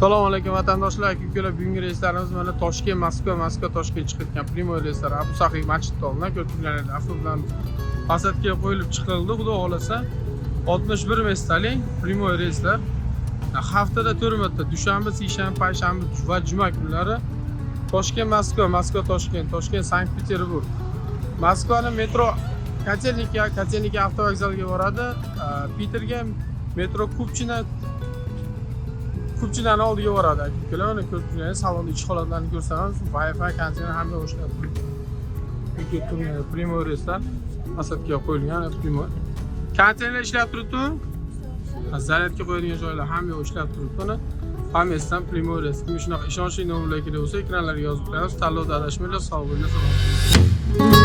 Assalomu alaykum vatandoshlar, aka-ukalar. Bugungi reyslarimiz mana Toshkent, Moskva, Toshkent chiqayotgan primoy reyslar Abu Sahiy masjid oldidan ko'rtinglar. Avtobusdan Pasadga qo'yilib chiqildi. Xudo xolasa 61 mestalik primoy reyslar. Haftada 4 marta dushanba, seshanba, payshanba va juma kunlari Toshkent, Moskva, Toshkent, Sankt-Peterburg. Moskvaning metro Kotelniki avtovokzaliga boradi. Peterga metro Kupchinani oldiga boradi. Aka-ukalar, mana ko'rtinglar, salonda ichki holatlarini ko'rsataman. Wi-Fi, konteyner hamma o'shlab turibdi. Aka-ukalar, primoy reyslar Pasadga qo'yilgan primoy. Konteyner ishlab turibdi. Zaryadga qo'yadigan joylar hamma ishlab turibdi. Hammasidan primoy reys. Kim shunaqa ishonchli nomerlar kerak bo'lsa, ekranlarga yozib qo'yamiz. Tanlovda adashmanglar, sog' bo'linglar.